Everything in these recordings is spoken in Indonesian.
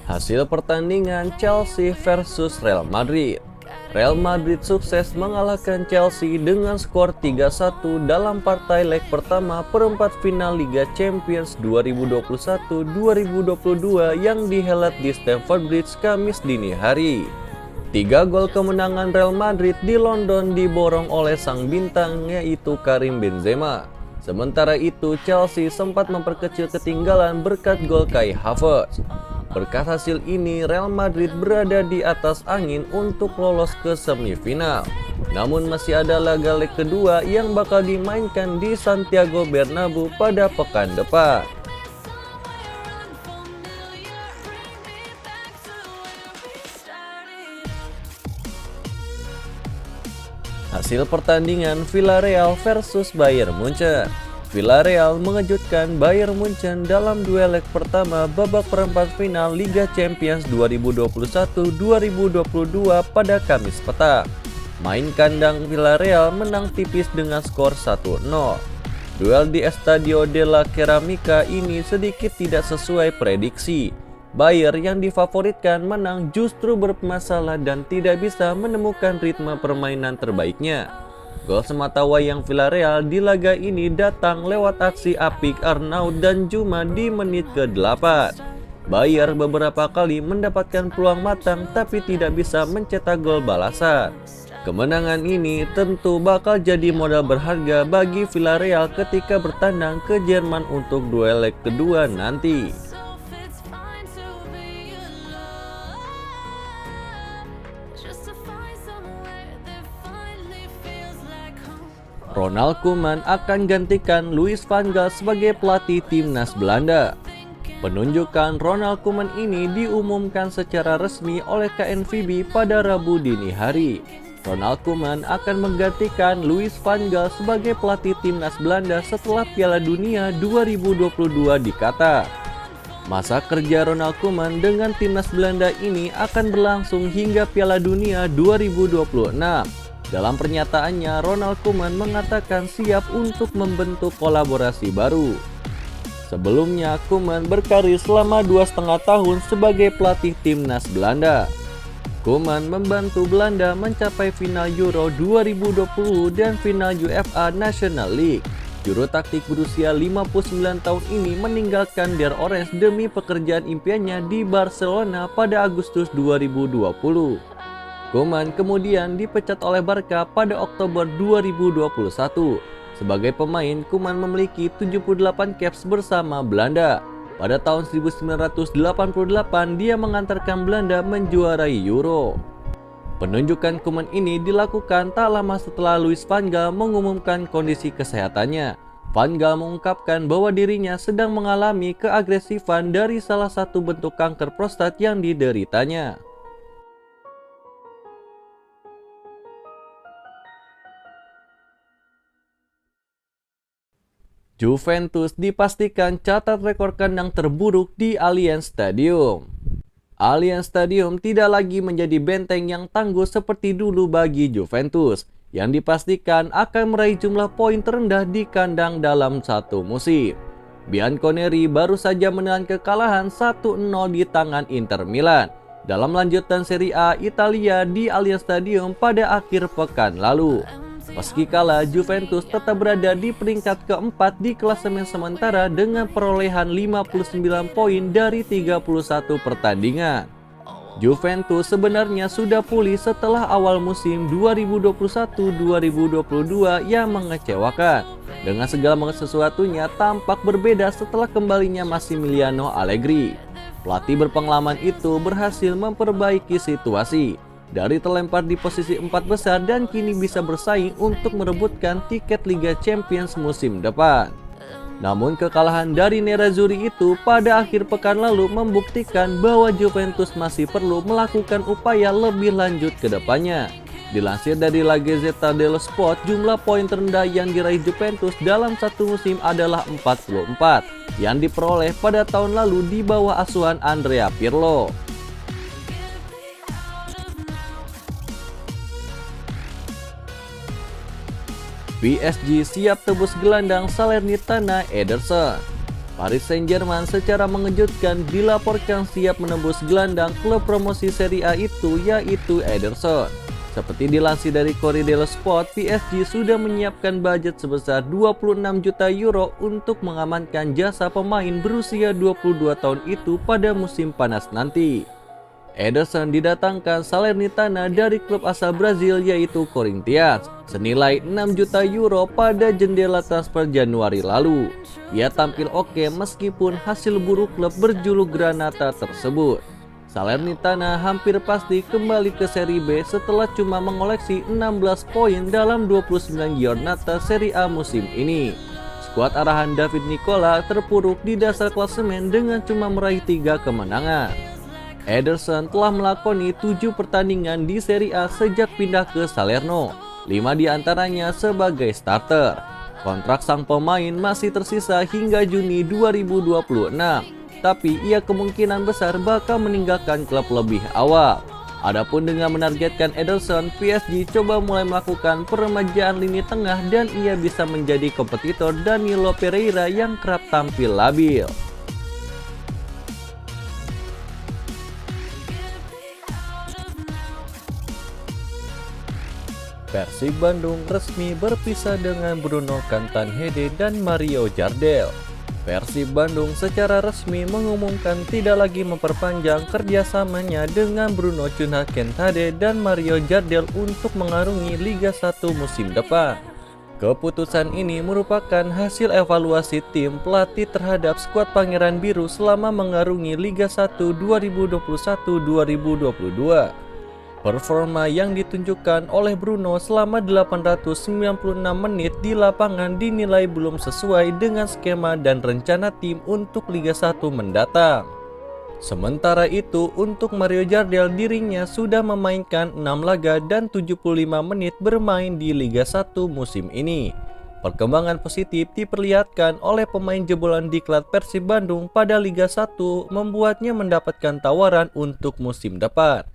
Hasil pertandingan Chelsea versus Real Madrid. Real Madrid sukses mengalahkan Chelsea dengan skor 3-1 dalam partai leg pertama perempat final Liga Champions 2021-2022 yang dihelat di Stamford Bridge Kamis dini hari. 3 gol kemenangan Real Madrid di London diborong oleh sang bintang yaitu Karim Benzema. Sementara itu Chelsea sempat memperkecil ketinggalan berkat gol Kai Havertz. Berkat hasil ini Real Madrid berada di atas angin untuk lolos ke semifinal. Namun masih ada laga leg kedua yang bakal dimainkan di Santiago Bernabeu pada pekan depan. Hasil pertandingan Villarreal versus Bayern Munchen. Villarreal mengejutkan Bayern Munchen dalam duel leg pertama babak perempat final Liga Champions 2021-2022 pada Kamis petang. Main kandang Villarreal menang tipis dengan skor 1-0. Duel di Estadio de la Ceramica ini sedikit tidak sesuai prediksi. Bayern yang difavoritkan menang justru bermasalah dan tidak bisa menemukan ritme permainan terbaiknya. Gol sematawayang Villarreal di laga ini datang lewat aksi apik Arnaud dan Juma di menit ke-8. Bayern beberapa kali mendapatkan peluang matang tapi tidak bisa mencetak gol balasan. Kemenangan ini tentu bakal jadi modal berharga bagi Villarreal ketika bertandang ke Jerman untuk duel leg kedua nanti. Ronald Koeman akan gantikan Louis van Gaal sebagai pelatih timnas Belanda. Penunjukan Ronald Koeman ini diumumkan secara resmi oleh KNVB pada Rabu dini hari. Ronald Koeman akan menggantikan Louis van Gaal sebagai pelatih timnas Belanda setelah Piala Dunia 2022 di Qatar. Masa kerja Ronald Koeman dengan timnas Belanda ini akan berlangsung hingga Piala Dunia 2026. Dalam pernyataannya, Ronald Koeman mengatakan siap untuk membentuk kolaborasi baru. Sebelumnya, Koeman berkarir selama 2,5 tahun sebagai pelatih timnas Belanda. Koeman membantu Belanda mencapai final Euro 2020 dan final UEFA National League. Juru taktik berusia 59 tahun ini meninggalkan Der Orange demi pekerjaan impiannya di Barcelona pada Agustus 2020. Koeman kemudian dipecat oleh Barca pada Oktober 2021. Sebagai pemain, Koeman memiliki 78 caps bersama Belanda. Pada tahun 1988, dia mengantarkan Belanda menjuarai Euro. Penunjukan Koeman ini dilakukan tak lama setelah Louis van Gaal mengumumkan kondisi kesehatannya. Van Gaal mengungkapkan bahwa dirinya sedang mengalami keagresifan dari salah satu bentuk kanker prostat yang dideritanya. Juventus dipastikan catat rekor kandang terburuk di Allianz Stadium. Allianz Stadium tidak lagi menjadi benteng yang tangguh seperti dulu bagi Juventus, yang dipastikan akan meraih jumlah poin terendah di kandang dalam satu musim. Bianconeri baru saja menelan kekalahan 1-0 di tangan Inter Milan dalam lanjutan Serie A Italia di Allianz Stadium pada akhir pekan lalu. Meski kalah, Juventus tetap berada di peringkat keempat di klasemen sementara dengan perolehan 59 poin dari 31 pertandingan. Juventus sebenarnya sudah pulih setelah awal musim 2021-2022 yang mengecewakan. Dengan segala sesuatunya tampak berbeda setelah kembalinya Massimiliano Allegri. Pelatih berpengalaman itu berhasil memperbaiki situasi dari terlempar di posisi 4 besar dan kini bisa bersaing untuk merebutkan tiket Liga Champions musim depan. Namun kekalahan dari Nerazzurri itu pada akhir pekan lalu membuktikan bahwa Juventus masih perlu melakukan upaya lebih lanjut ke depannya. Dilansir dari La Gazzetta dello Sport, jumlah poin terendah yang diraih Juventus dalam satu musim adalah 44 yang diperoleh pada tahun lalu di bawah asuhan Andrea Pirlo. PSG siap tebus gelandang Salernitana Ederson. Paris Saint-Germain secara mengejutkan dilaporkan siap menembus gelandang klub promosi Serie A itu, yaitu Ederson. Seperti dilansir dari Corriere dello Sport, PSG sudah menyiapkan budget sebesar 26 juta euro untuk mengamankan jasa pemain berusia 22 tahun itu pada musim panas nanti. Ederson didatangkan Salernitana dari klub asal Brazil yaitu Corinthians senilai 6 juta euro pada jendela transfer Januari lalu. Ia tampil oke meskipun hasil buruk klub berjuluk Granata tersebut. Salernitana hampir pasti kembali ke Serie B setelah cuma mengoleksi 16 poin dalam 29 giornata Serie A musim ini. Skuad arahan David Nicola terpuruk di dasar klasemen dengan cuma meraih 3 kemenangan. Ederson telah melakoni 7 pertandingan di Serie A sejak pindah ke Salerno, 5 diantaranya sebagai starter. Kontrak sang pemain masih tersisa hingga Juni 2026, tapi ia kemungkinan besar bakal meninggalkan klub lebih awal. Adapun dengan menargetkan Ederson, PSG coba mulai melakukan peremajaan lini tengah dan ia bisa menjadi kompetitor Danilo Pereira yang kerap tampil labil. Persib Bandung resmi berpisah dengan Bruno Cantanhede dan Mario Jardel. Persib Bandung secara resmi mengumumkan tidak lagi memperpanjang kerjasamanya dengan Bruno Cantanhede dan Mario Jardel untuk mengarungi Liga 1 musim depan. Keputusan ini merupakan hasil evaluasi tim pelatih terhadap skuad Pangeran Biru selama mengarungi Liga 1 2021-2022. Performa yang ditunjukkan oleh Bruno selama 896 menit di lapangan dinilai belum sesuai dengan skema dan rencana tim untuk Liga 1 mendatang. Sementara itu, untuk Mario Jardel dirinya sudah memainkan 6 laga dan 75 menit bermain di Liga 1 musim ini. Perkembangan positif diperlihatkan oleh pemain jebolan diklat Persib Bandung pada Liga 1 membuatnya mendapatkan tawaran untuk musim depan.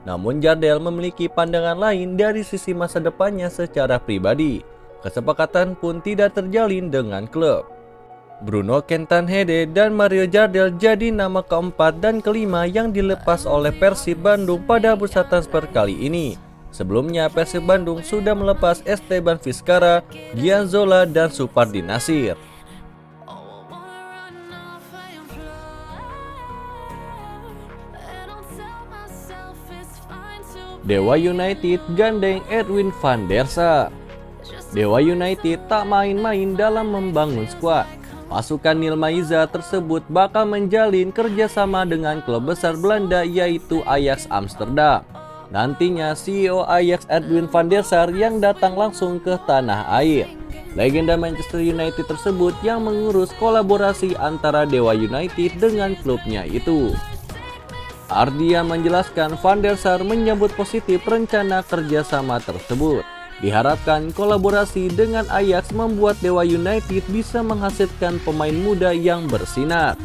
Namun Jardel memiliki pandangan lain dari sisi masa depannya secara pribadi. Kesepakatan pun tidak terjalin dengan klub. Bruno Cantanhede dan Mario Jardel jadi nama keempat dan kelima yang dilepas oleh Persib Bandung pada bursa transfer kali ini. Sebelumnya Persib Bandung sudah melepas Esteban Vizcara, Gianzola, dan Supardi Nasir. Dewa United gandeng Edwin van der Sar. Dewa United tak main-main dalam membangun skuad. Pasukan Neil Maiza tersebut bakal menjalin kerjasama dengan klub besar Belanda yaitu Ajax Amsterdam. Nantinya CEO Ajax Edwin van der Sar yang datang langsung ke tanah air. Legenda Manchester United tersebut yang mengurus kolaborasi antara Dewa United dengan klubnya itu. Ardia menjelaskan Van der Sar menyambut positif rencana kerjasama tersebut. Diharapkan kolaborasi dengan Ajax membuat Dewa United bisa menghasilkan pemain muda yang bersinar.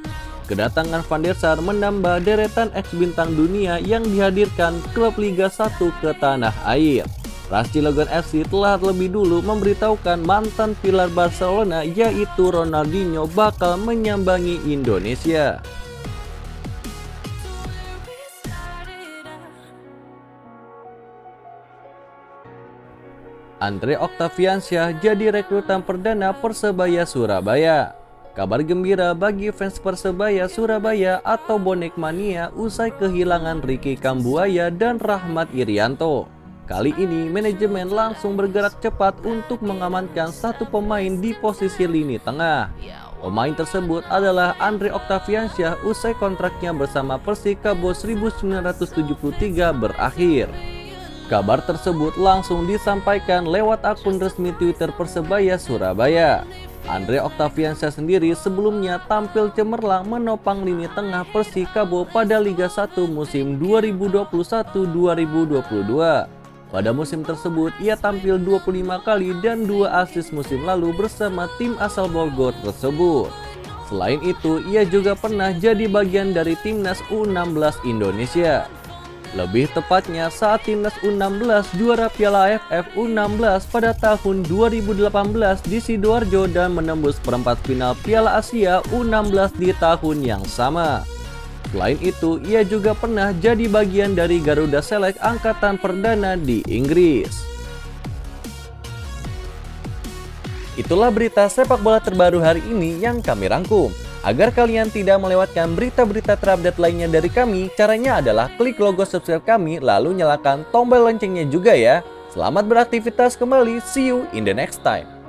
Kedatangan Van der Sar menambah deretan ex-bintang dunia yang dihadirkan klub Liga 1 ke tanah air. Ras Cilegon FC telah lebih dulu memberitahukan mantan pilar Barcelona yaitu Ronaldinho bakal menyambangi Indonesia. Andre Octaviansyah jadi rekrutan perdana Persebaya Surabaya. Kabar gembira bagi fans Persebaya Surabaya atau bonek mania usai kehilangan Ricky Kambuaya dan Rahmat Irianto. Kali ini manajemen langsung bergerak cepat untuk mengamankan satu pemain di posisi lini tengah. Pemain tersebut adalah Andre Octaviansyah usai kontraknya bersama Persikabo 1973 berakhir. Kabar tersebut langsung disampaikan lewat akun resmi Twitter Persebaya Surabaya. Andre Octaviansyah sendiri sebelumnya tampil cemerlang menopang lini tengah Persikabo pada Liga 1 musim 2021-2022. Pada musim tersebut ia tampil 25 kali dan 2 assist musim lalu bersama tim asal Bogor tersebut. Selain itu, ia juga pernah jadi bagian dari timnas U16 Indonesia. Lebih tepatnya saat timnas U16 juara Piala AFF U16 pada tahun 2018 di Sidoarjo dan menembus perempat final Piala Asia U16 di tahun yang sama. Selain itu, ia juga pernah jadi bagian dari Garuda Select angkatan perdana di Inggris. Itulah berita sepak bola terbaru hari ini yang kami rangkum. Agar kalian tidak melewatkan berita-berita terupdate lainnya dari kami, caranya adalah klik logo subscribe kami lalu nyalakan tombol loncengnya juga ya. Selamat beraktivitas kembali, see you in the next time.